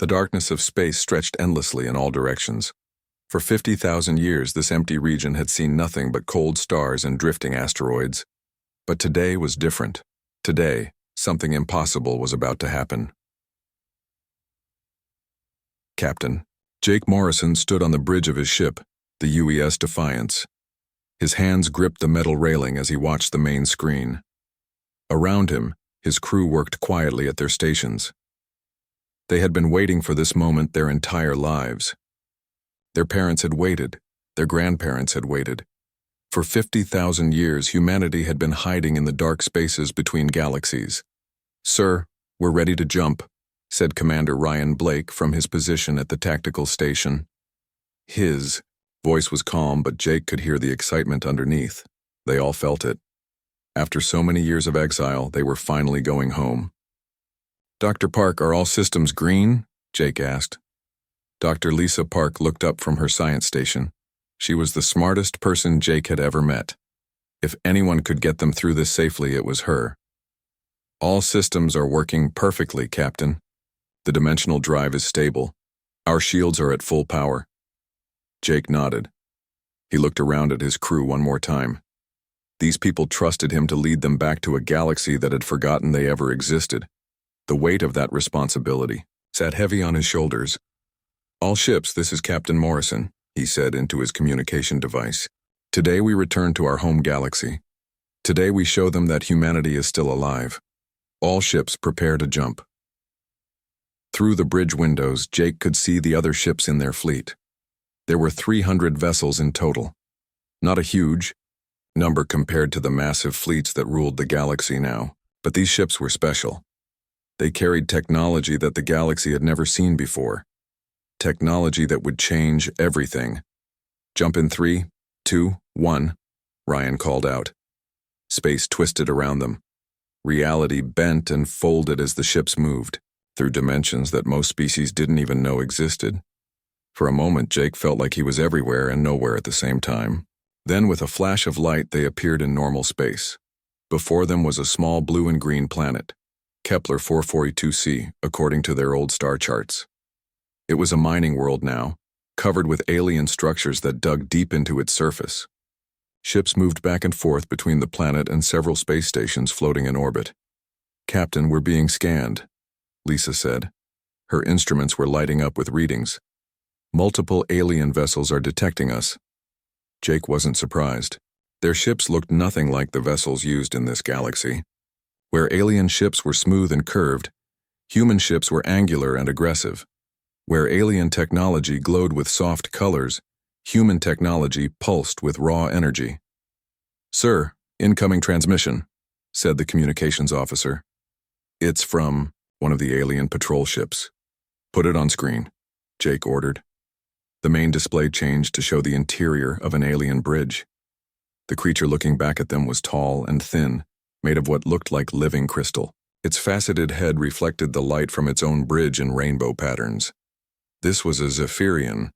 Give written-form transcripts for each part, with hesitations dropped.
The darkness of space stretched endlessly in all directions. For 50,000 years, this empty region had seen nothing but cold stars and drifting asteroids. But today was different. Today, something impossible was about to happen. Captain Jake Morrison stood on the bridge of his ship, the UES Defiance. His hands gripped the metal railing as he watched the main screen. Around him, his crew worked quietly at their stations. They had been waiting for this moment their entire lives. Their parents had waited. Their grandparents had waited. For 50,000 years, humanity had been hiding in the dark spaces between galaxies. "Sir, we're ready to jump," said Commander Ryan Blake from his position at the tactical station. His voice was calm, but Jake could hear the excitement underneath. They all felt it. After so many years of exile, they were finally going home. "Dr. Park, are all systems green?" Jake asked. Dr. Lisa Park looked up from her science station. She was the smartest person Jake had ever met. If anyone could get them through this safely, it was her. "All systems are working perfectly, Captain. The dimensional drive is stable. Our shields are at full power." Jake nodded. He looked around at his crew one more time. These people trusted him to lead them back to a galaxy that had forgotten they ever existed. The weight of that responsibility sat heavy on his shoulders. "All ships, this is Captain Morrison," he said into his communication device. "Today we return to our home galaxy. Today we show them that humanity is still alive. All ships prepare to jump." Through the bridge windows, Jake could see the other ships in their fleet. There were 300 vessels in total. Not a huge number compared to the massive fleets that ruled the galaxy now, but these ships were special. They carried technology that the galaxy had never seen before. Technology that would change everything. "Jump in 3, 2, 1, Ryan called out. Space twisted around them. Reality bent and folded as the ships moved, through dimensions that most species didn't even know existed. For a moment, Jake felt like he was everywhere and nowhere at the same time. Then, with a flash of light, they appeared in normal space. Before them was a small blue and green planet, Kepler 442c, according to their old star charts. It was a mining world now, covered with alien structures that dug deep into its surface. Ships moved back and forth between the planet and several space stations floating in orbit. "Captain, we're being scanned," Lisa said. Her instruments were lighting up with readings. "Multiple alien vessels are detecting us." Jake wasn't surprised. Their ships looked nothing like the vessels used in this galaxy. Where alien ships were smooth and curved, human ships were angular and aggressive. Where alien technology glowed with soft colors, human technology pulsed with raw energy. "Sir, incoming transmission," said the communications officer. "It's from one of the alien patrol ships." "Put it on screen," Jake ordered. The main display changed to show the interior of an alien bridge. The creature looking back at them was tall and thin, made of what looked like living crystal. Its faceted head reflected the light from its own bridge in rainbow patterns. This was a Zephyrian,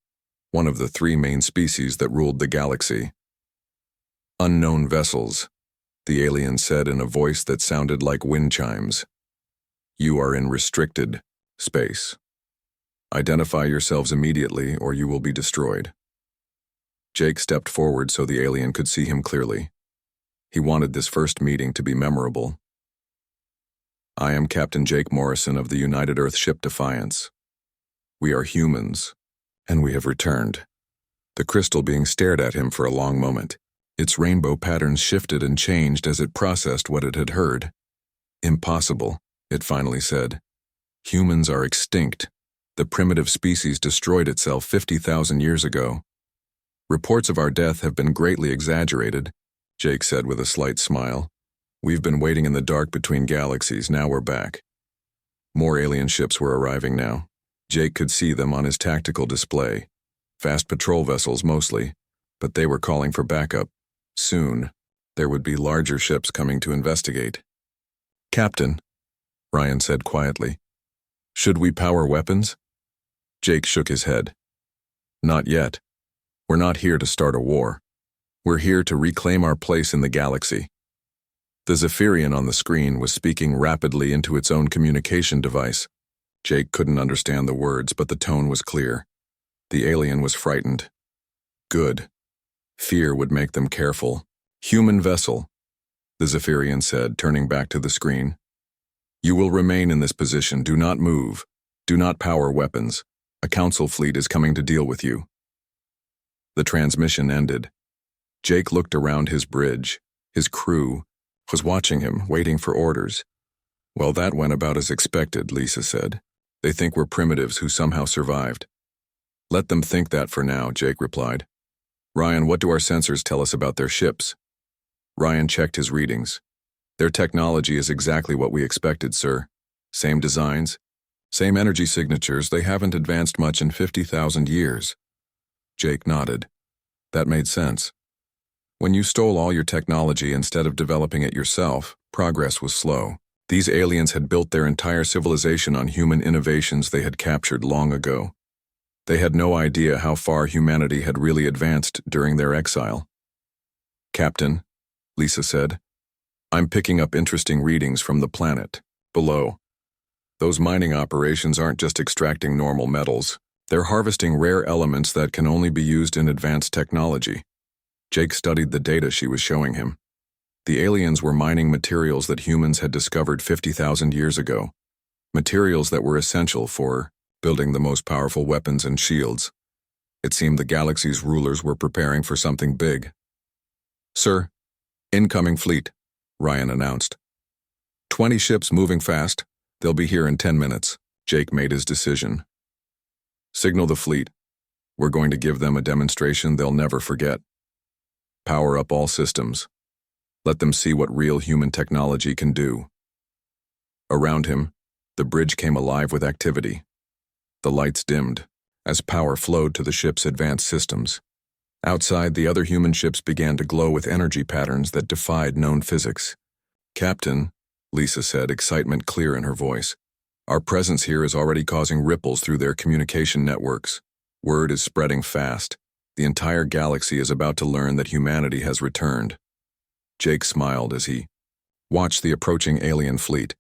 one of the 3 main species that ruled the galaxy. "Unknown vessels," the alien said in a voice that sounded like wind chimes. "You are in restricted space. Identify yourselves immediately or you will be destroyed." Jake stepped forward so the alien could see him clearly. He wanted this first meeting to be memorable. "I am Captain Jake Morrison of the United Earth ship Defiance. We are humans, and we have returned." The crystal being stared at him for a long moment. Its rainbow patterns shifted and changed as it processed what it had heard. "Impossible," it finally said. "Humans are extinct. The primitive species destroyed itself 50,000 years ago. Reports of our death have been greatly exaggerated," Jake said with a slight smile. "We've been waiting in the dark between galaxies, now we're back." More alien ships were arriving now. Jake could see them on his tactical display. Fast patrol vessels mostly, but they were calling for backup. Soon, there would be larger ships coming to investigate. "Captain," Ryan said quietly, "should we power weapons?" Jake shook his head. "Not yet. We're not here to start a war. We're here to reclaim our place in the galaxy." The Zephyrian on the screen was speaking rapidly into its own communication device. Jake couldn't understand the words, but the tone was clear. The alien was frightened. Good. Fear would make them careful. Human vessel, the Zephyrian said, turning back to the screen. You will remain in this position. Do not move. Do not power weapons. A council fleet is coming to deal with you. The transmission ended. Jake looked around his bridge. His crew was watching him, waiting for orders. Well, that went about as expected, Lisa said. They think we're primitives who somehow survived. Let them think that for now, Jake replied. Ryan, what do our sensors tell us about their ships? Ryan checked his readings. Their technology is exactly what we expected, sir. Same designs, same energy signatures. They haven't advanced much in 50,000 years. Jake nodded. That made sense. When you stole all your technology instead of developing it yourself, progress was slow. These aliens had built their entire civilization on human innovations they had captured long ago. They had no idea how far humanity had really advanced during their exile. Captain, Lisa said, I'm picking up interesting readings from the planet below. Those mining operations aren't just extracting normal metals. They're harvesting rare elements that can only be used in advanced technology. Jake studied the data she was showing him. The aliens were mining materials that humans had discovered 50,000 years ago, materials that were essential for building the most powerful weapons and shields. It seemed the galaxy's rulers were preparing for something big. Sir, incoming fleet, Ryan announced. 20 ships moving fast. They'll be here in 10 minutes. Jake made his decision. Signal the fleet. We're going to give them a demonstration they'll never forget. Power up all systems. Let them see what real human technology can do. Around him, the bridge came alive with activity. The lights dimmed as power flowed to the ship's advanced systems. Outside, the other human ships began to glow with energy patterns that defied known physics. Captain, Lisa said, excitement clear in her voice. Our presence here is already causing ripples through their communication networks. Word is spreading fast. The entire galaxy is about to learn that humanity has returned. Jake smiled as he watched the approaching alien fleet.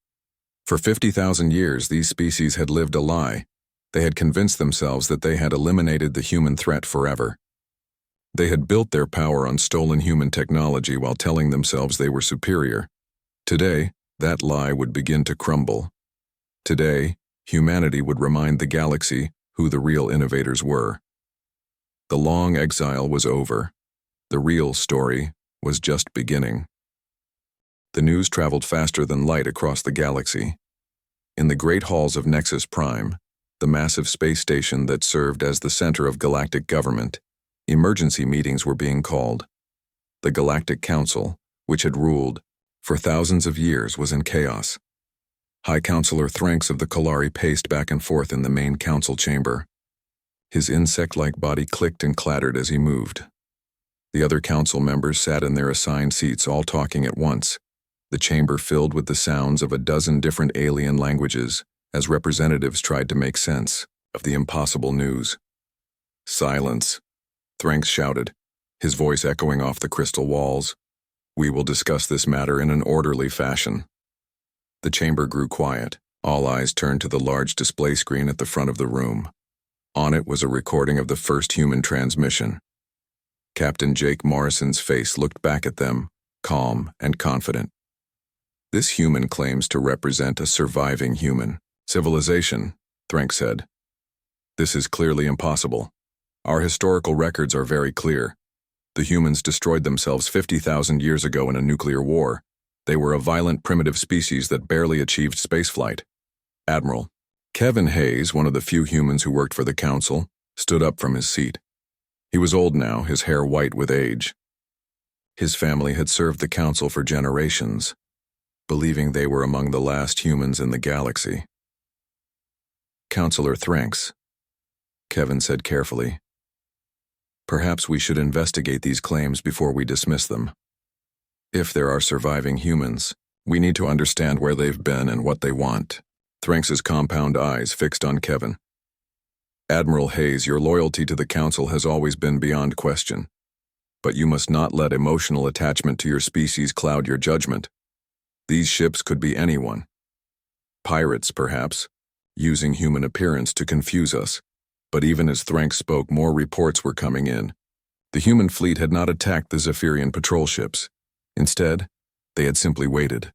For 50,000 years, these species had lived a lie. They had convinced themselves that they had eliminated the human threat forever. They had built their power on stolen human technology while telling themselves they were superior. Today, that lie would begin to crumble. Today, humanity would remind the galaxy who the real innovators were. The long exile was over. The real story was just beginning. The news traveled faster than light across the galaxy. In the great halls of Nexus Prime, the massive space station that served as the center of galactic government, emergency meetings were being called. The Galactic Council, which had ruled for thousands of years, was in chaos. High Counselor Thranks of the Kalari paced back and forth in the main council chamber. His insect-like body clicked and clattered as he moved. The other council members sat in their assigned seats, all talking at once, the chamber filled with the sounds of a dozen different alien languages as representatives tried to make sense of the impossible news. Silence, Thranks shouted, his voice echoing off the crystal walls. We will discuss this matter in an orderly fashion. The chamber grew quiet. All eyes turned to the large display screen at the front of the room. On it was a recording of the first human transmission. Captain Jake Morrison's face looked back at them, calm and confident. This human claims to represent a surviving human civilization, Thranks said. This is clearly impossible. Our historical records are very clear. The humans destroyed themselves 50,000 years ago in a nuclear war. They were a violent primitive species that barely achieved spaceflight. Admiral Kevin Hayes, one of the few humans who worked for the council, stood up from his seat. He was old now, his hair white with age. His family had served the council for generations, believing they were among the last humans in the galaxy. Counselor Thranks, Kevin said carefully. Perhaps we should investigate these claims before we dismiss them. If there are surviving humans, we need to understand where they've been and what they want. Thranks's compound eyes fixed on Kevin. Admiral Hayes, your loyalty to the council has always been beyond question. But you must not let emotional attachment to your species cloud your judgment. These ships could be anyone. Pirates, perhaps, using human appearance to confuse us. But even as Thrank spoke, more reports were coming in. The human fleet had not attacked the Zephyrian patrol ships. Instead, they had simply waited.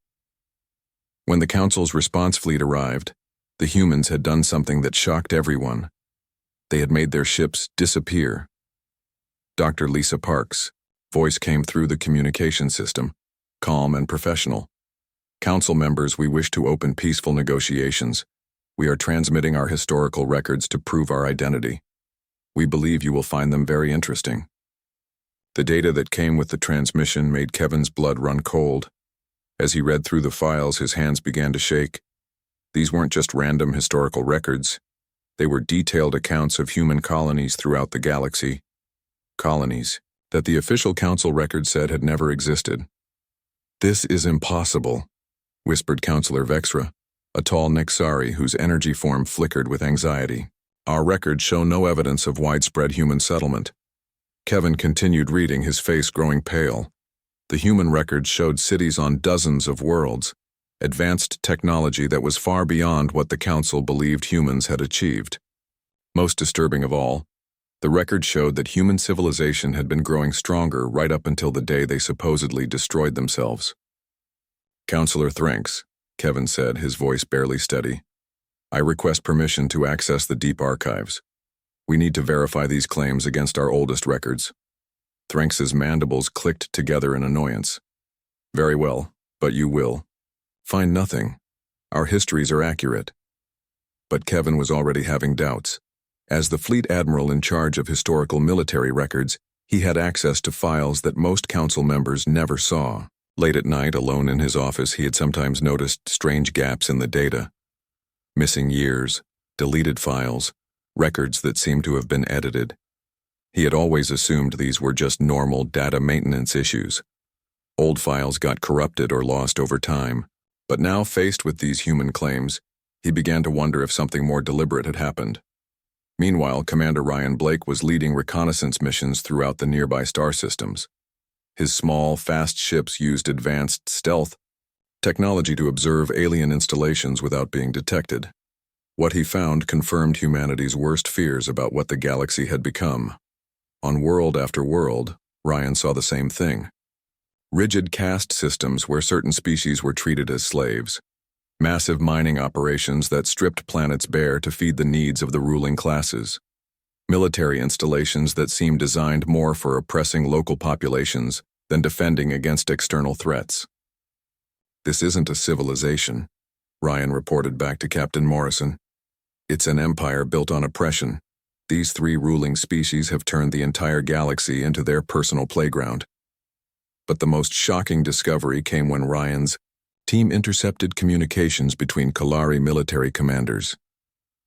When the Council's response fleet arrived, the humans had done something that shocked everyone. They had made their ships disappear. Dr. Lisa Parks' voice came through the communication system, calm and professional. Council members, we wish to open peaceful negotiations. We are transmitting our historical records to prove our identity. We believe you will find them very interesting. The data that came with the transmission made Kevin's blood run cold. As he read through the files, his hands began to shake. These weren't just random historical records. They were detailed accounts of human colonies throughout the galaxy. Colonies that the official council record said had never existed. "This is impossible," whispered Counselor Vexra, a tall Nexari whose energy form flickered with anxiety. "Our records show no evidence of widespread human settlement." Kevin continued reading, his face growing pale. The human records showed cities on dozens of worlds, advanced technology that was far beyond what the Council believed humans had achieved. Most disturbing of all, the record showed that human civilization had been growing stronger right up until the day they supposedly destroyed themselves. "Counselor Thranks," Kevin said, his voice barely steady, "I request permission to access the deep archives. We need to verify these claims against our oldest records." Thranks's mandibles clicked together in annoyance. "Very well, but you will find nothing. Our histories are accurate." But Kevin was already having doubts. As the fleet admiral in charge of historical military records, he had access to files that most council members never saw. Late at night, alone in his office, he had sometimes noticed strange gaps in the data. Missing years, deleted files, records that seemed to have been edited. He had always assumed these were just normal data maintenance issues. Old files got corrupted or lost over time. But now, faced with these human claims, he began to wonder if something more deliberate had happened. Meanwhile, Commander Ryan Blake was leading reconnaissance missions throughout the nearby star systems. His small, fast ships used advanced stealth technology to observe alien installations without being detected. What he found confirmed humanity's worst fears about what the galaxy had become. On world after world, Ryan saw the same thing. Rigid caste systems where certain species were treated as slaves. Massive mining operations that stripped planets bare to feed the needs of the ruling classes. Military installations that seemed designed more for oppressing local populations than defending against external threats. "This isn't a civilization," Ryan reported back to Captain Morrison. "It's an empire built on oppression. These three ruling species have turned the entire galaxy into their personal playground." But the most shocking discovery came when Ryan's team intercepted communications between Kalari military commanders.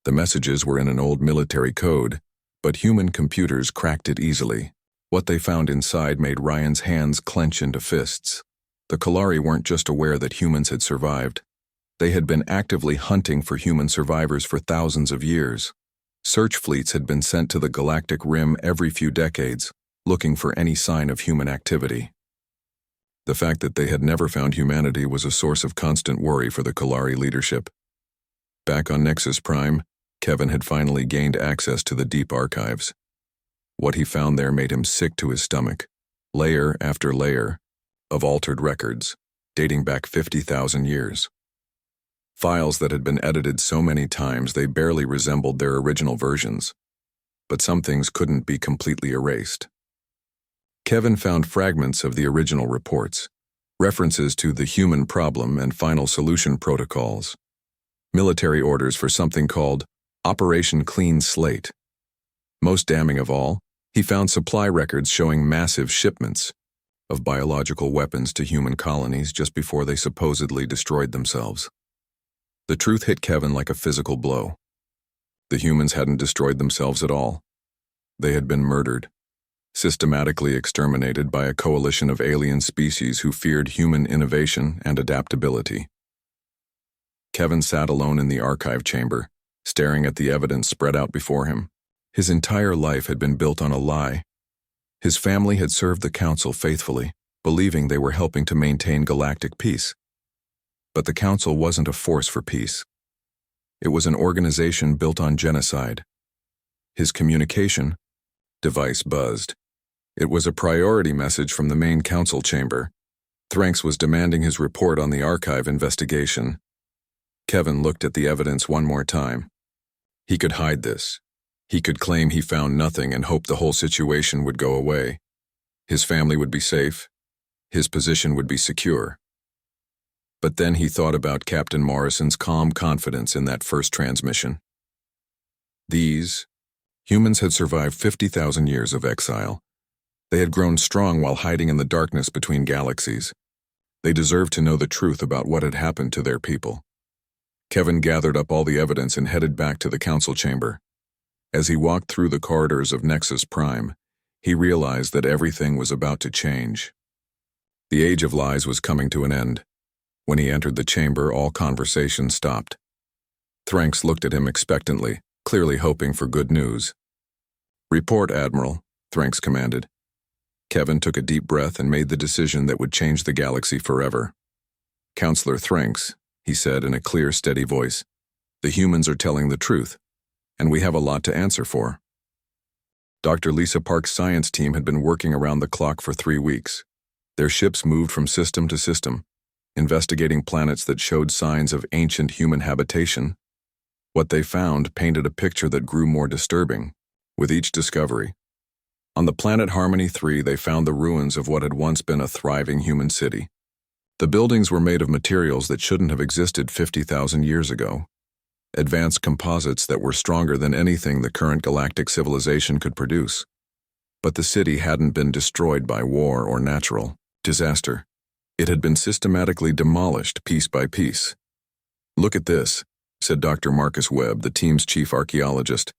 The messages were in an old military code, but human computers cracked it easily. What they found inside made Ryan's hands clench into fists. The Kalari weren't just aware that humans had survived. They had been actively hunting for human survivors for thousands of years. Search fleets had been sent to the Galactic Rim every few decades, looking for any sign of human activity. The fact that they had never found humanity was a source of constant worry for the Kalari leadership. Back on Nexus Prime, Kevin had finally gained access to the deep archives. What he found there made him sick to his stomach. Layer after layer of altered records, dating back 50,000 years. Files that had been edited so many times they barely resembled their original versions. But some things couldn't be completely erased. Kevin found fragments of the original reports, references to the human problem and final solution protocols, military orders for something called Operation Clean Slate. Most damning of all, he found supply records showing massive shipments of biological weapons to human colonies just before they supposedly destroyed themselves. The truth hit Kevin like a physical blow. The humans hadn't destroyed themselves at all. They had been murdered, systematically exterminated by a coalition of alien species who feared human innovation and adaptability. Kevin sat alone in the archive chamber, staring at the evidence spread out before him. His entire life had been built on a lie. His family had served the Council faithfully, believing they were helping to maintain galactic peace. But the Council wasn't a force for peace. It was an organization built on genocide. His communication device buzzed. It was a priority message from the main council chamber. Thranks was demanding his report on the archive investigation. Kevin looked at the evidence one more time. He could hide this. He could claim he found nothing and hope the whole situation would go away. His family would be safe. His position would be secure. But then he thought about Captain Morrison's calm confidence in that first transmission. These humans had survived 50,000 years of exile. They had grown strong while hiding in the darkness between galaxies. They deserved to know the truth about what had happened to their people. Kevin gathered up all the evidence and headed back to the council chamber. As he walked through the corridors of Nexus Prime, he realized that everything was about to change. The Age of Lies was coming to an end. When he entered the chamber, all conversation stopped. Thranks looked at him expectantly, clearly hoping for good news. "Report, Admiral," Thranks commanded. Kevin took a deep breath and made the decision that would change the galaxy forever. "Counselor Thranks," he said in a clear, steady voice, "the humans are telling the truth, and we have a lot to answer for." Dr. Lisa Park's science team had been working around the clock for 3 weeks. Their ships moved from system to system, investigating planets that showed signs of ancient human habitation. What they found painted a picture that grew more disturbing with each discovery. On the planet Harmony 3, they found the ruins of what had once been a thriving human city. The buildings were made of materials that shouldn't have existed 50,000 years ago. Advanced composites that were stronger than anything the current galactic civilization could produce. But the city hadn't been destroyed by war or natural disaster. It had been systematically demolished piece by piece. "Look at this," said Dr. Marcus Webb, the team's chief archaeologist.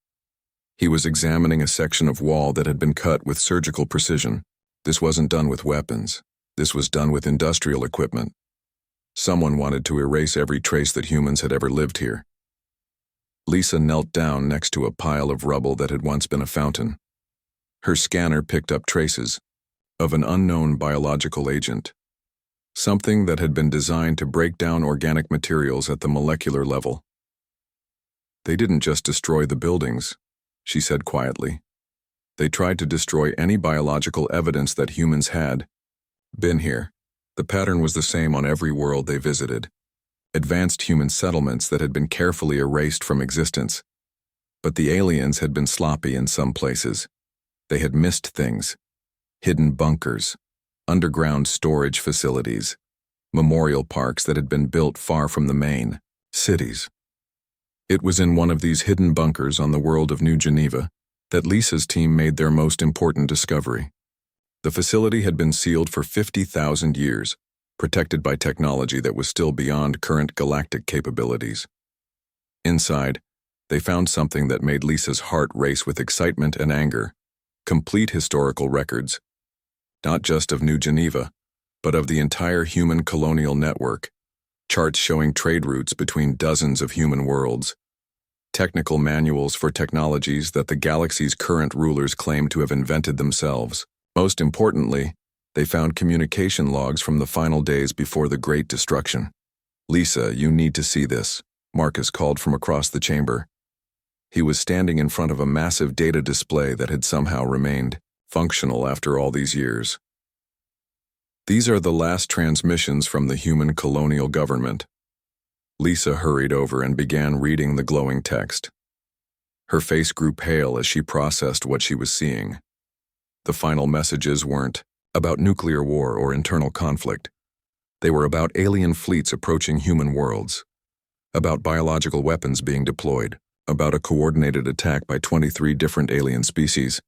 He was examining a section of wall that had been cut with surgical precision. This wasn't done with weapons. This was done with industrial equipment. Someone wanted to erase every trace that humans had ever lived here. Lisa knelt down next to a pile of rubble that had once been a fountain. Her scanner picked up traces of an unknown biological agent, something that had been designed to break down organic materials at the molecular level. "They didn't just destroy the buildings," she said quietly. "They tried to destroy any biological evidence that humans had been here." The pattern was the same on every world they visited. Advanced human settlements that had been carefully erased from existence. But the aliens had been sloppy in some places. They had missed things. Hidden bunkers, underground storage facilities, memorial parks that had been built far from the main cities. It was in one of these hidden bunkers on the world of New Geneva that Lisa's team made their most important discovery. The facility had been sealed for 50,000 years, protected by technology that was still beyond current galactic capabilities. Inside, they found something that made Lisa's heart race with excitement and anger: complete historical records, not just of New Geneva, but of the entire human colonial network, charts showing trade routes between dozens of human worlds, technical manuals for technologies that the galaxy's current rulers claim to have invented themselves. Most importantly, they found communication logs from the final days before the Great Destruction. "Lisa, you need to see this," Marcus called from across the chamber. He was standing in front of a massive data display that had somehow remained functional after all these years. "These are the last transmissions from the human colonial government." Lisa hurried over and began reading the glowing text. Her face grew pale as she processed what she was seeing. The final messages weren't about nuclear war or internal conflict. They were about alien fleets approaching human worlds, about biological weapons being deployed, about a coordinated attack by 23 different alien species.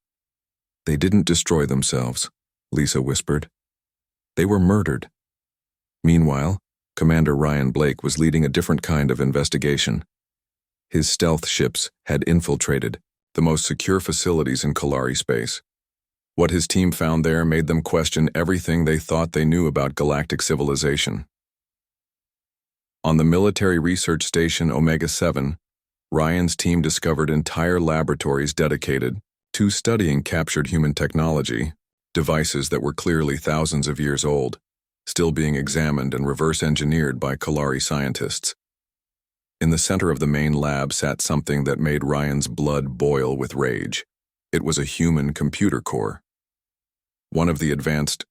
"They didn't destroy themselves," Lisa whispered. "They were murdered." Meanwhile, Commander Ryan Blake was leading a different kind of investigation. His stealth ships had infiltrated the most secure facilities in Kalari space. What his team found there made them question everything they thought they knew about galactic civilization. On the military research station Omega-7, Ryan's team discovered entire laboratories dedicated to studying captured human technology, devices that were clearly thousands of years old, still being examined and reverse-engineered by Kalari scientists. In the center of the main lab sat something that made Ryan's blood boil with rage. It was a human computer core. One of the advanced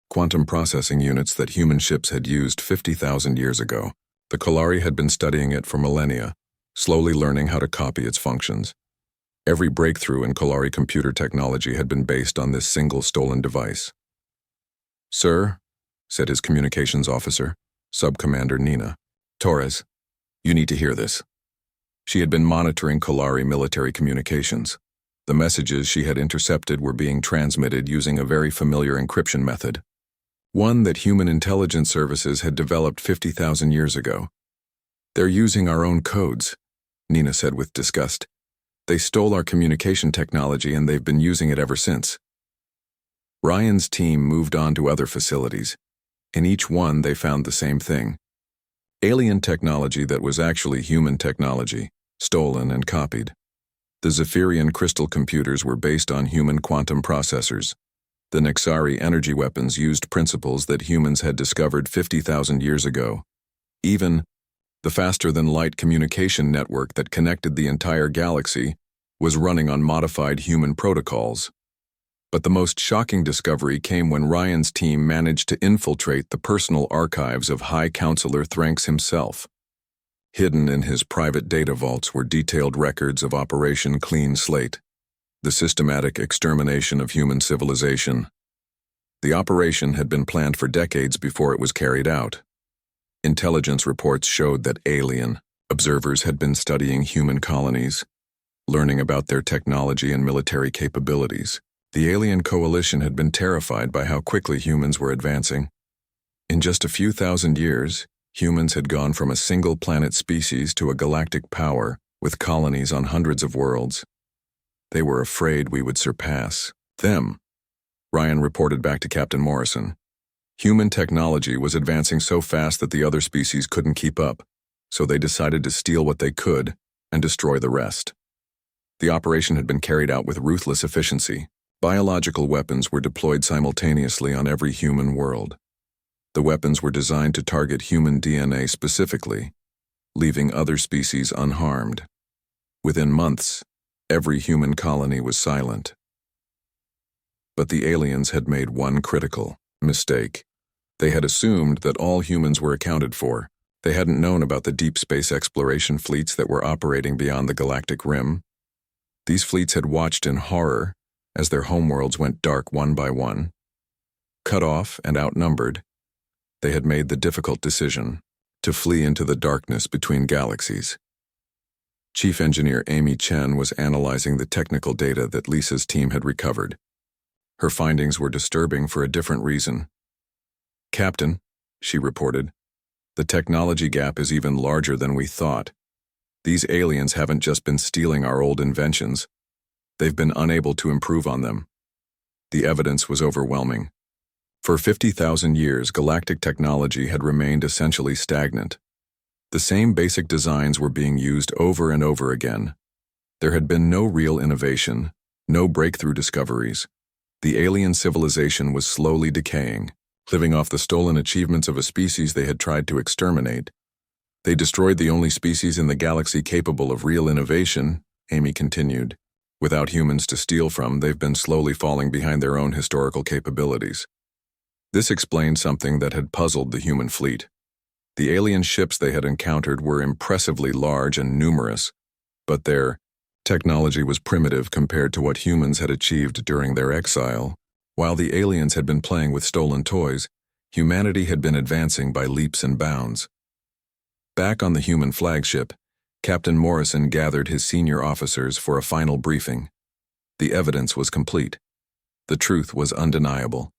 quantum processing units that human ships had used 50,000 years ago. The Kalari had been studying it for millennia, slowly learning how to copy its functions. Every breakthrough in Kalari computer technology had been based on this single stolen device. "Sir," said his communications officer, Sub-Commander Nina, "Torres, you need to hear this." She had been monitoring Kalari military communications. The messages she had intercepted were being transmitted using a very familiar encryption method, one that human intelligence services had developed 50,000 years ago. "They're using our own codes," Nina said with disgust. "They stole our communication technology and they've been using it ever since." Ryan's team moved on to other facilities. In each one they found the same thing. Alien technology that was actually human technology, stolen and copied. The Zephyrian crystal computers were based on human quantum processors. The Nexari energy weapons used principles that humans had discovered 50,000 years ago. Even the faster-than-light communication network that connected the entire galaxy was running on modified human protocols. But the most shocking discovery came when Ryan's team managed to infiltrate the personal archives of High Counselor Thranks himself. Hidden in his private data vaults were detailed records of Operation Clean Slate, the systematic extermination of human civilization. The operation had been planned for decades before it was carried out. Intelligence reports showed that alien observers had been studying human colonies, learning about their technology and military capabilities. The alien coalition had been terrified by how quickly humans were advancing. In just a few thousand years, humans had gone from a single planet species to a galactic power with colonies on hundreds of worlds. They were afraid we would surpass them. Ryan reported back to Captain Morrison. Human technology was advancing so fast that the other species couldn't keep up, so they decided to steal what they could and destroy the rest. The operation had been carried out with ruthless efficiency. Biological weapons were deployed simultaneously on every human world. The weapons were designed to target human DNA specifically, leaving other species unharmed. Within months, every human colony was silent. But the aliens had made one critical mistake. They had assumed that all humans were accounted for. They hadn't known about the deep space exploration fleets that were operating beyond the galactic rim. These fleets had watched in horror as their homeworlds went dark one by one. Cut off and outnumbered, they had made the difficult decision to flee into the darkness between galaxies. Chief Engineer Amy Chen was analyzing the technical data that Lisa's team had recovered. Her findings were disturbing for a different reason. "Captain," she reported, "the technology gap is even larger than we thought. These aliens haven't just been stealing our old inventions. They've been unable to improve on them." The evidence was overwhelming. For 50,000 years, galactic technology had remained essentially stagnant. The same basic designs were being used over and over again. There had been no real innovation, no breakthrough discoveries. The alien civilization was slowly decaying, living off the stolen achievements of a species they had tried to exterminate. They destroyed the only species in the galaxy capable of real innovation, Amy continued. Without humans to steal from, they've been slowly falling behind their own historical capabilities. This explained something that had puzzled the human fleet. The alien ships they had encountered were impressively large and numerous, but their technology was primitive compared to what humans had achieved during their exile. While the aliens had been playing with stolen toys, humanity had been advancing by leaps and bounds. Back on the human flagship, Captain Morrison gathered his senior officers for a final briefing. The evidence was complete. The truth was undeniable.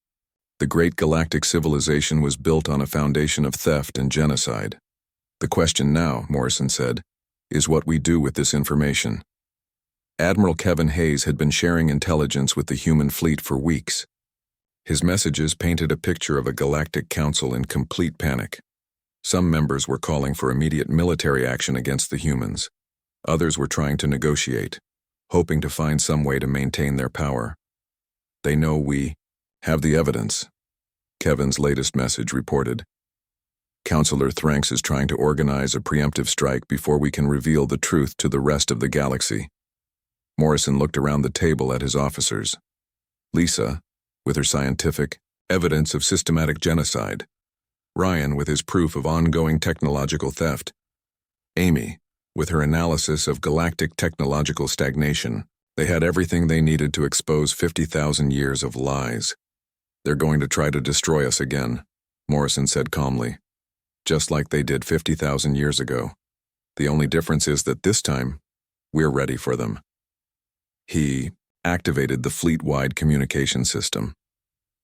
The great galactic civilization was built on a foundation of theft and genocide. The question now, Morrison said, is what we do with this information. Admiral Kevin Hayes had been sharing intelligence with the human fleet for weeks. His messages painted a picture of a galactic council in complete panic. Some members were calling for immediate military action against the humans. Others were trying to negotiate, hoping to find some way to maintain their power. "They know we have the evidence," Kevin's latest message reported. Counselor Thranks is trying to organize a preemptive strike before we can reveal the truth to the rest of the galaxy. Morrison looked around the table at his officers. Lisa, with her scientific evidence of systematic genocide. Ryan, with his proof of ongoing technological theft. Amy, with her analysis of galactic technological stagnation. They had everything they needed to expose 50,000 years of lies. They're going to try to destroy us again, Morrison said calmly. Just like they did 50,000 years ago. The only difference is that this time, we're ready for them. He activated the fleet-wide communication system.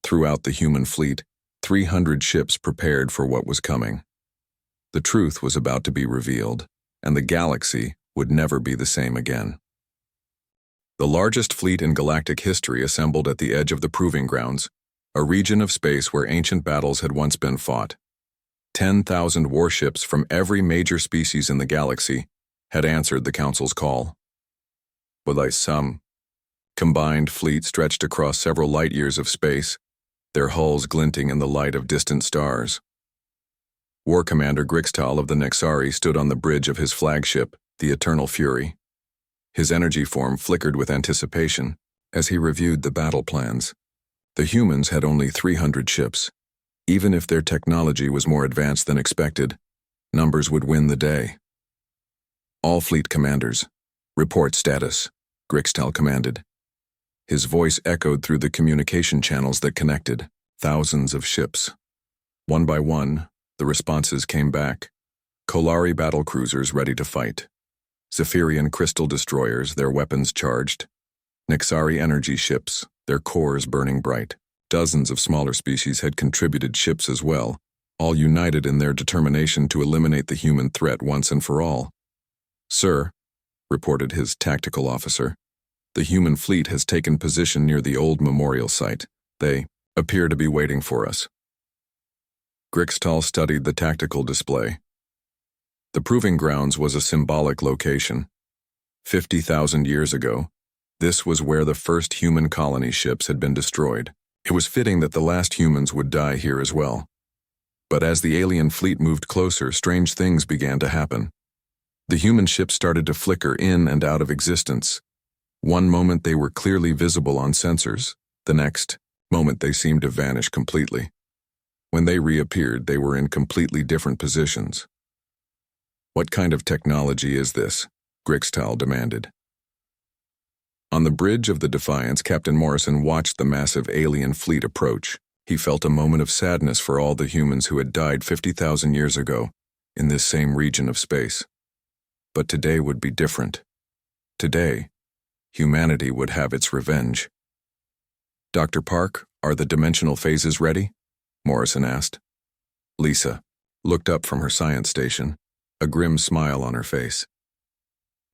Throughout the human fleet, 300 ships prepared for what was coming. The truth was about to be revealed, and the galaxy would never be the same again. The largest fleet in galactic history assembled at the edge of the proving grounds, a region of space where ancient battles had once been fought. 10,000 warships from every major species in the galaxy had answered the Council's call. With some combined fleet stretched across several light-years of space, their hulls glinting in the light of distant stars. War Commander Grixtal of the Nexari stood on the bridge of his flagship, the Eternal Fury. His energy form flickered with anticipation as he reviewed the battle plans. The humans had only 300 ships. Even if their technology was more advanced than expected, numbers would win the day. All fleet commanders, report status, Grixtal commanded. His voice echoed through the communication channels that connected thousands of ships. One by one, the responses came back. Kolari battlecruisers ready to fight. Zephyrian crystal destroyers, their weapons charged. Nexari energy ships, their cores burning bright. Dozens of smaller species had contributed ships as well, all united in their determination to eliminate the human threat once and for all. Sir, reported his tactical officer, the human fleet has taken position near the old memorial site. They appear to be waiting for us. Grixtal studied the tactical display. The proving grounds was a symbolic location. 50,000 years ago, this was where the first human colony ships had been destroyed. It was fitting that the last humans would die here as well. But as the alien fleet moved closer, strange things began to happen. The human ships started to flicker in and out of existence. One moment they were clearly visible on sensors, the next moment they seemed to vanish completely. When they reappeared, they were in completely different positions. What kind of technology is this? Grixtal demanded. On the bridge of the Defiance, Captain Morrison watched the massive alien fleet approach. He felt a moment of sadness for all the humans who had died 50,000 years ago in this same region of space. But today would be different. Today, humanity would have its revenge. Dr. Park, are the dimensional phases ready? Morrison asked. Lisa looked up from her science station, a grim smile on her face.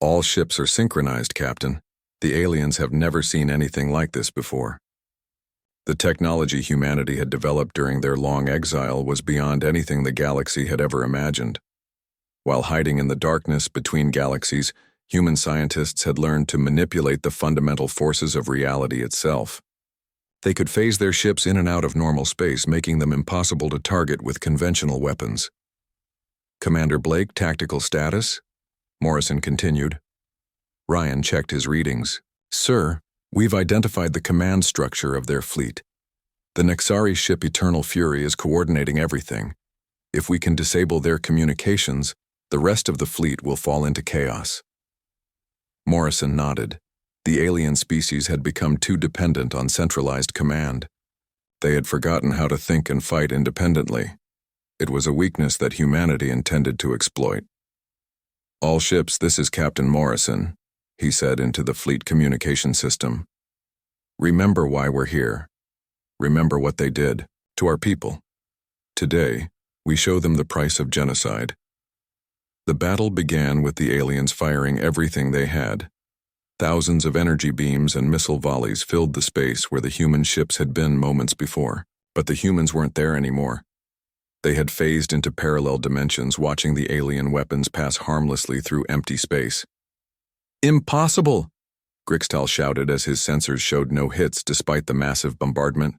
All ships are synchronized, Captain. The aliens have never seen anything like this before. The technology humanity had developed during their long exile was beyond anything the galaxy had ever imagined. While hiding in the darkness between galaxies, human scientists had learned to manipulate the fundamental forces of reality itself. They could phase their ships in and out of normal space, making them impossible to target with conventional weapons. Commander Blake, tactical status? Morrison continued. Ryan checked his readings. Sir, we've identified the command structure of their fleet. The Nexari ship Eternal Fury is coordinating everything. If we can disable their communications, the rest of the fleet will fall into chaos. Morrison nodded. The alien species had become too dependent on centralized command. They had forgotten how to think and fight independently. It was a weakness that humanity intended to exploit. All ships, this is Captain Morrison, he said into the fleet communication system. Remember why we're here. Remember what they did to our people. Today, we show them the price of genocide. The battle began with the aliens firing everything they had. Thousands of energy beams and missile volleys filled the space where the human ships had been moments before, but the humans weren't there anymore. They had phased into parallel dimensions, watching the alien weapons pass harmlessly through empty space. Impossible! Grixtal shouted as his sensors showed no hits despite the massive bombardment.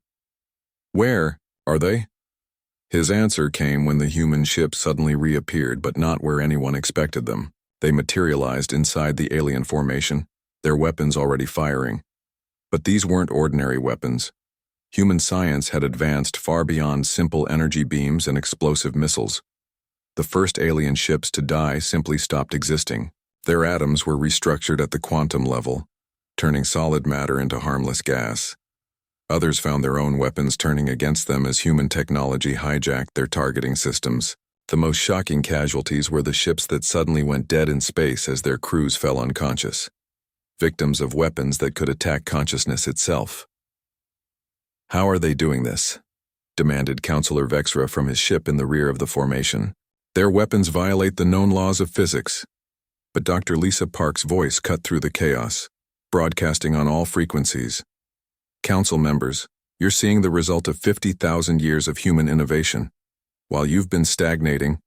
Where are they? His answer came when the human ships suddenly reappeared, but not where anyone expected them. They materialized inside the alien formation, their weapons already firing. But these weren't ordinary weapons. Human science had advanced far beyond simple energy beams and explosive missiles. The first alien ships to die simply stopped existing. Their atoms were restructured at the quantum level, turning solid matter into harmless gas. Others found their own weapons turning against them as human technology hijacked their targeting systems. The most shocking casualties were the ships that suddenly went dead in space as their crews fell unconscious, victims of weapons that could attack consciousness itself. "How are they doing this?" demanded Counselor Vexra from his ship in the rear of the formation. "Their weapons violate the known laws of physics." But Dr. Lisa Park's voice cut through the chaos, broadcasting on all frequencies. "Council members, you're seeing the result of 50,000 years of human innovation. While you've been stagnating,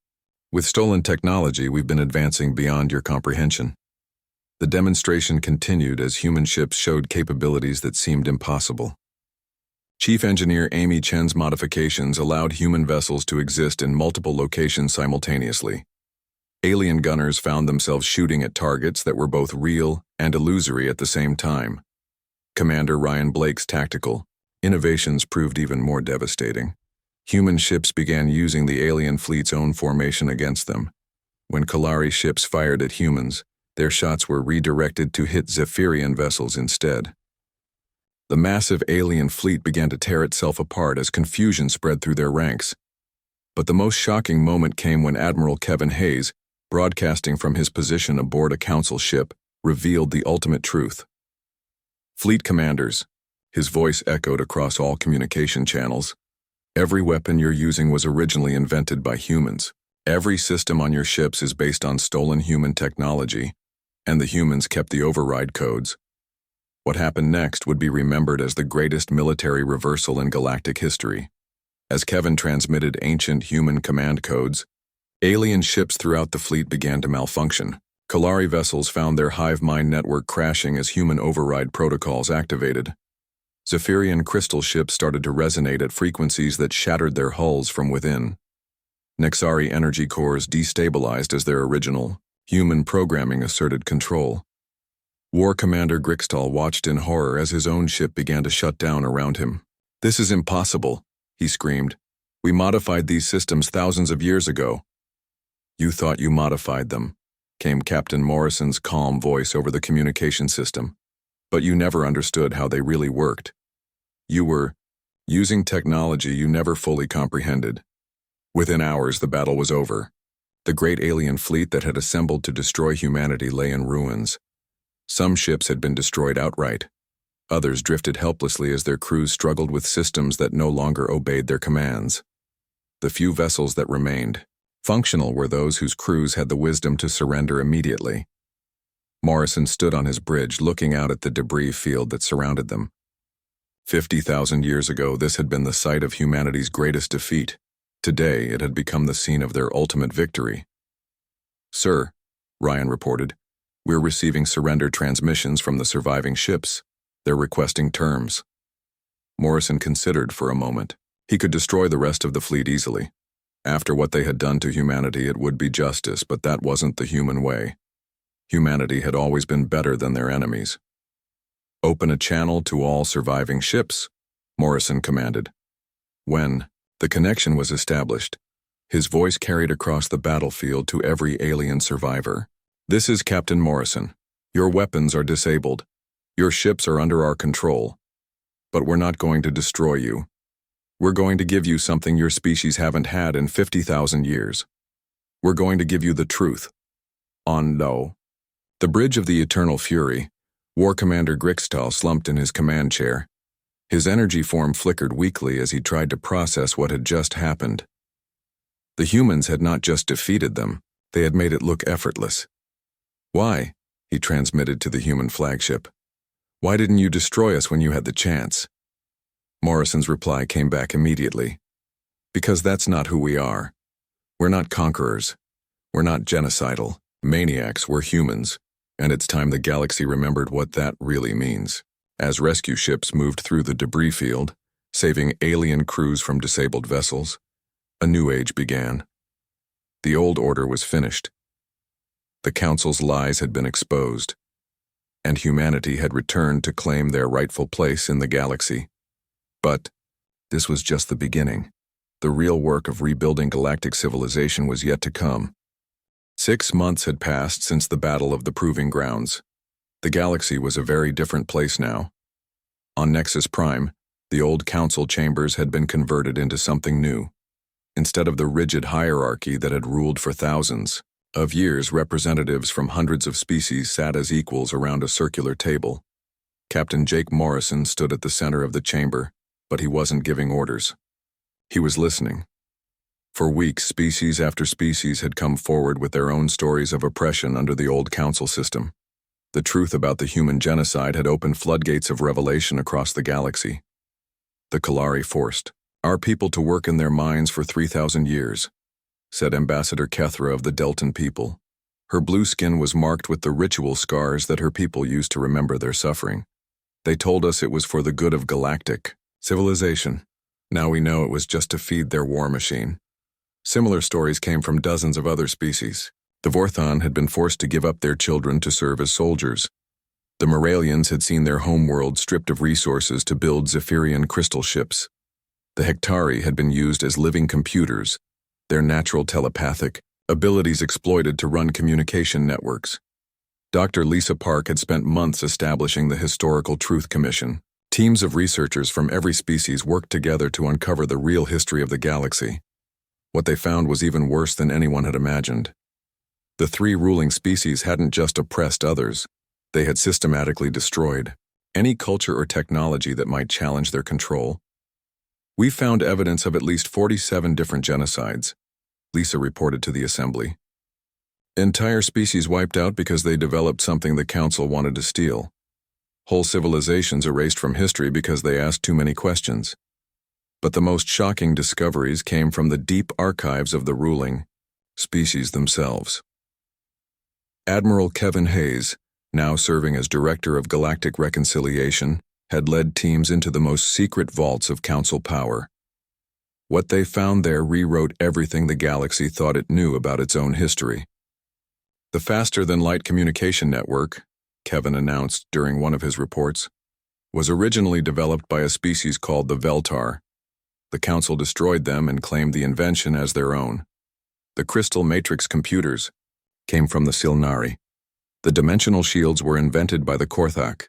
with stolen technology we've been advancing beyond your comprehension." The demonstration continued as human ships showed capabilities that seemed impossible. Chief Engineer Amy Chen's modifications allowed human vessels to exist in multiple locations simultaneously. Alien gunners found themselves shooting at targets that were both real and illusory at the same time. Commander Ryan Blake's tactical innovations proved even more devastating. Human ships began using the alien fleet's own formation against them. When Kalari ships fired at humans, their shots were redirected to hit Zephyrian vessels instead. The massive alien fleet began to tear itself apart as confusion spread through their ranks. But the most shocking moment came when Admiral Kevin Hayes, broadcasting from his position aboard a council ship, revealed the ultimate truth. "Fleet commanders," his voice echoed across all communication channels, "every weapon you're using was originally invented by humans. Every system on your ships is based on stolen human technology, and the humans kept the override codes. What happened next would be remembered as the greatest military reversal in galactic history." As Kevin transmitted ancient human command codes, alien ships throughout the fleet began to malfunction. Kalari vessels found their hive mind network crashing as human override protocols activated. Zephyrian crystal ships started to resonate at frequencies that shattered their hulls from within. Nexari energy cores destabilized as their original, human programming asserted control. War Commander Grixtal watched in horror as his own ship began to shut down around him. "This is impossible," he screamed. "We modified these systems thousands of years ago." "You thought you modified them," came Captain Morrison's calm voice over the communication system. "But you never understood how they really worked. You were using technology you never fully comprehended." Within hours, the battle was over. The great alien fleet that had assembled to destroy humanity lay in ruins. Some ships had been destroyed outright. Others drifted helplessly as their crews struggled with systems that no longer obeyed their commands. The few vessels that remained functional were those whose crews had the wisdom to surrender immediately. Morrison stood on his bridge looking out at the debris field that surrounded them. 50,000 years ago, this had been the site of humanity's greatest defeat. Today, it had become the scene of their ultimate victory. "Sir," Ryan reported, "we're receiving surrender transmissions from the surviving ships. They're requesting terms." Morrison considered for a moment. He could destroy the rest of the fleet easily. After what they had done to humanity, it would be justice, but that wasn't the human way. Humanity had always been better than their enemies. "Open a channel to all surviving ships," Morrison commanded. When the connection was established, his voice carried across the battlefield to every alien survivor. "This is Captain Morrison. Your weapons are disabled. Your ships are under our control. But we're not going to destroy you. We're going to give you something your species haven't had in 50,000 years. We're going to give you the truth." On no. The bridge of the Eternal Fury, War Commander Grixtal slumped in his command chair. His energy form flickered weakly as he tried to process what had just happened. The humans had not just defeated them, they had made it look effortless. "Why?" he transmitted to the human flagship. "Why didn't you destroy us when you had the chance?" Morrison's reply came back immediately. "Because that's not who we are. We're not conquerors. We're not genocidal maniacs, we're humans, and it's time the galaxy remembered what that really means." As rescue ships moved through the debris field, saving alien crews from disabled vessels, A new age began. The old order was finished. The Council's lies had been exposed, and humanity had returned to claim their rightful place in the galaxy. But this was just the beginning. The real work of rebuilding galactic civilization was yet to come. 6 months had passed since the Battle of the Proving Grounds. The galaxy was a very different place now. On Nexus Prime, the old council chambers had been converted into something new. Instead of the rigid hierarchy that had ruled for thousands of years, representatives from hundreds of species sat as equals around a circular table. Captain Jake Morrison stood at the center of the chamber, but he wasn't giving orders. He was listening. For weeks, species after species had come forward with their own stories of oppression under the old council system. The truth about the human genocide had opened floodgates of revelation across the galaxy. The Kalari forced our people to work in their mines for 3,000 years, said Ambassador Kethra of the Deltan people. Her blue skin was marked with the ritual scars that her people used to remember their suffering. They told us it was for the good of galactic civilization. Now we know it was just to feed their war machine. Similar stories came from dozens of other species. The Vorthon had been forced to give up their children to serve as soldiers. The Moralians had seen their homeworld stripped of resources to build Zephyrian crystal ships. The Hectari had been used as living computers, their natural telepathic abilities exploited to run communication networks. Dr. Lisa Park had spent months establishing the Historical Truth Commission. Teams of researchers from every species worked together to uncover the real history of the galaxy. What they found was even worse than anyone had imagined. The 3 ruling species hadn't just oppressed others, they had systematically destroyed any culture or technology that might challenge their control. We found evidence of at least 47 different genocides, Lisa reported to the assembly. Entire species wiped out because they developed something the council wanted to steal. Whole civilizations erased from history because they asked too many questions. But the most shocking discoveries came from the deep archives of the ruling species themselves. Admiral Kevin Hayes, now serving as Director of Galactic Reconciliation, had led teams into the most secret vaults of Council power. What they found there rewrote everything the galaxy thought it knew about its own history. The faster-than-light communication network, Kevin announced during one of his reports, was originally developed by a species called the Veltar. The Council destroyed them and claimed the invention as their own. The crystal matrix computers came from the Silnari. The dimensional shields were invented by the Korthak.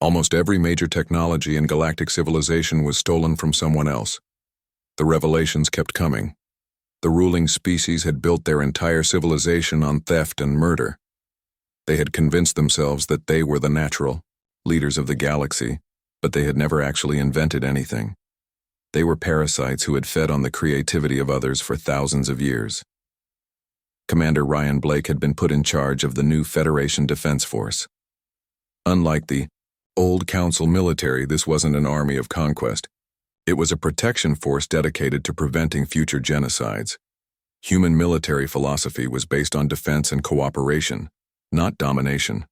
Almost every major technology in galactic civilization was stolen from someone else. The revelations kept coming. The ruling species had built their entire civilization on theft and murder. They had convinced themselves that they were the natural leaders of the galaxy, but they had never actually invented anything. They were parasites who had fed on the creativity of others for thousands of years. Commander Ryan Blake had been put in charge of the new Federation Defense Force. Unlike the old Council military, this wasn't an army of conquest. It was a protection force dedicated to preventing future genocides. Human military philosophy was based on defense and cooperation, not domination.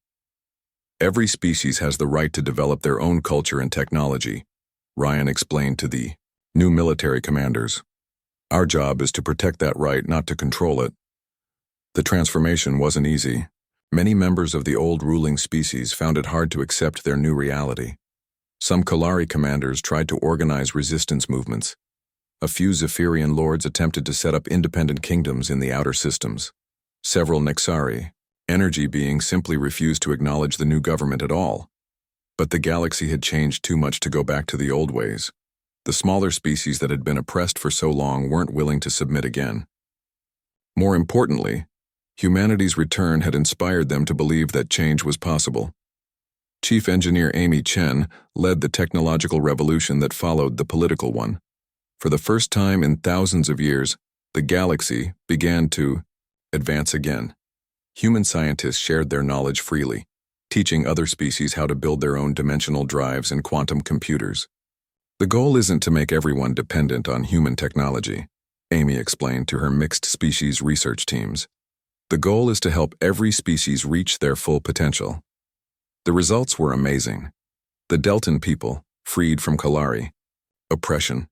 Every species has the right to develop their own culture and technology, Ryan explained to the new military commanders. Our job is to protect that right, not to control it. The transformation wasn't easy. Many members of the old ruling species found it hard to accept their new reality. Some Kalari commanders tried to organize resistance movements. A few Zephyrian lords attempted to set up independent kingdoms in the outer systems. Several Nexari, energy beings, simply refused to acknowledge the new government at all. But the galaxy had changed too much to go back to the old ways. The smaller species that had been oppressed for so long weren't willing to submit again. More importantly, humanity's return had inspired them to believe that change was possible. Chief Engineer Amy Chen led the technological revolution that followed the political one. For the first time in thousands of years, the galaxy began to advance again. Human scientists shared their knowledge freely, teaching other species how to build their own dimensional drives and quantum computers. The goal isn't to make everyone dependent on human technology, Amy explained to her mixed species research teams. The goal is to help every species reach their full potential. The results were amazing. The Deltan people, freed from Kalari oppression,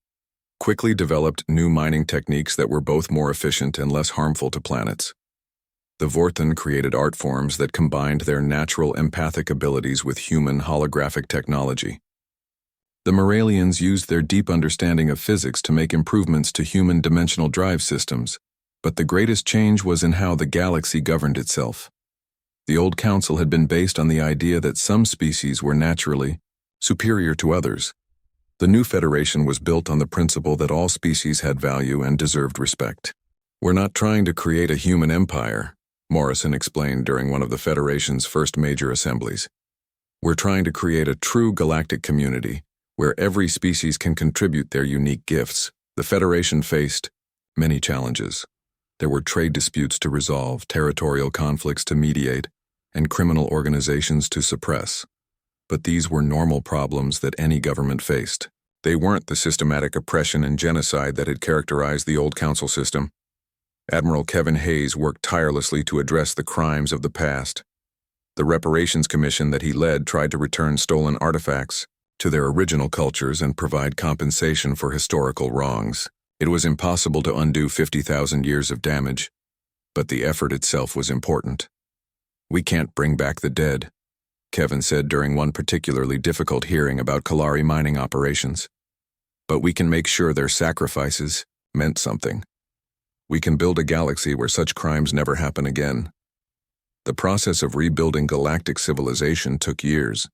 quickly developed new mining techniques that were both more efficient and less harmful to planets. The Vorthan created art forms that combined their natural empathic abilities with human holographic technology. The Moralians used their deep understanding of physics to make improvements to human dimensional drive systems, but the greatest change was in how the galaxy governed itself. The old council had been based on the idea that some species were naturally superior to others. The new Federation was built on the principle that all species had value and deserved respect. "We're not trying to create a human empire," Morrison explained during one of the Federation's first major assemblies. "We're trying to create a true galactic community, where every species can contribute their unique gifts." The Federation faced many challenges. There were trade disputes to resolve, territorial conflicts to mediate, and criminal organizations to suppress. But these were normal problems that any government faced. They weren't the systematic oppression and genocide that had characterized the old council system. Admiral Kevin Hayes worked tirelessly to address the crimes of the past. The Reparations Commission that he led tried to return stolen artifacts to their original cultures and provide compensation for historical wrongs. It was impossible to undo 50,000 years of damage, but the effort itself was important. "We can't bring back the dead," Kevin said during one particularly difficult hearing about Kalari mining operations. "But we can make sure their sacrifices meant something. We can build a galaxy where such crimes never happen again." The process of rebuilding galactic civilization took years.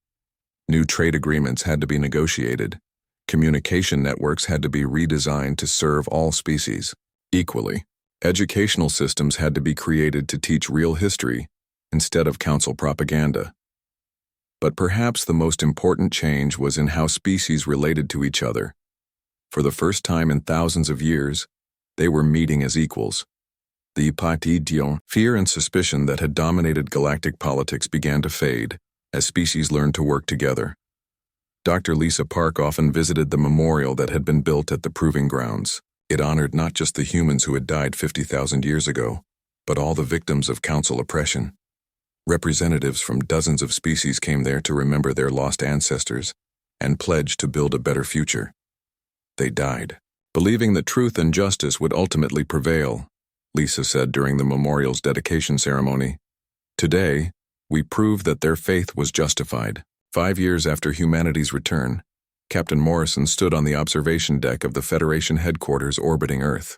New trade agreements had to be negotiated. Communication networks had to be redesigned to serve all species equally. Educational systems had to be created to teach real history instead of council propaganda. But perhaps the most important change was in how species related to each other. For the first time in thousands of years, they were meeting as equals. The hypothetical fear and suspicion that had dominated galactic politics began to fade as species learned to work together. Dr. Lisa Park often visited the memorial that had been built at the proving grounds. It honored not just the humans who had died 50,000 years ago, but all the victims of council oppression. Representatives from dozens of species came there to remember their lost ancestors and pledge to build a better future. They died, believing that truth and justice would ultimately prevail, Lisa said during the memorial's dedication ceremony. "Today, we prove that their faith was justified." 5 years after humanity's return, Captain Morrison stood on the observation deck of the Federation headquarters orbiting Earth.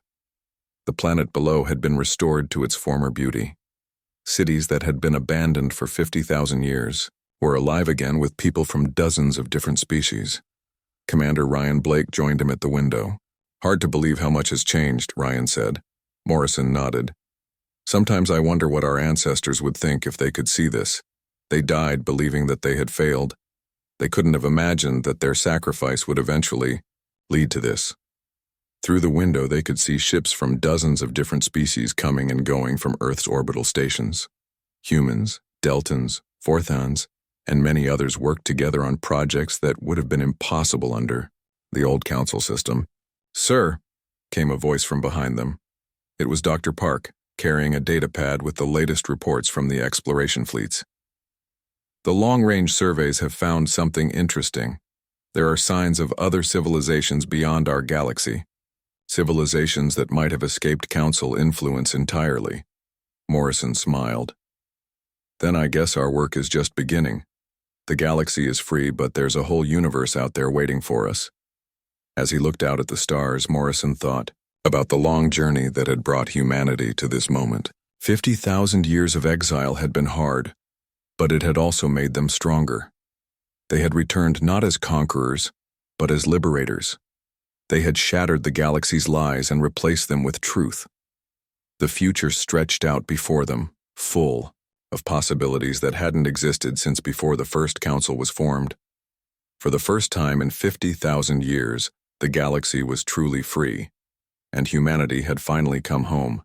The planet below had been restored to its former beauty. Cities that had been abandoned for 50,000 years were alive again with people from dozens of different species. Commander Ryan Blake joined him at the window. "Hard to believe how much has changed," Ryan said. Morrison nodded. "Sometimes I wonder what our ancestors would think if they could see this. They died believing that they had failed. They couldn't have imagined that their sacrifice would eventually lead to this." Through the window, they could see ships from dozens of different species coming and going from Earth's orbital stations. Humans, Deltans, Vorthans, and many others worked together on projects that would have been impossible under the old council system. "Sir," came a voice from behind them. It was Dr. Park, carrying a data pad with the latest reports from the exploration fleets. "The long-range surveys have found something interesting. There are signs of other civilizations beyond our galaxy. Civilizations that might have escaped council influence entirely." Morrison smiled. "Then I guess our work is just beginning. The galaxy is free, but there's a whole universe out there waiting for us." As he looked out at the stars, Morrison thought about the long journey that had brought humanity to this moment. 50,000 years of exile had been hard, but it had also made them stronger. They had returned not as conquerors, but as liberators. They had shattered the galaxy's lies and replaced them with truth. The future stretched out before them, full of possibilities that hadn't existed since before the first council was formed. For the first time in 50,000 years, the galaxy was truly free, and humanity had finally come home.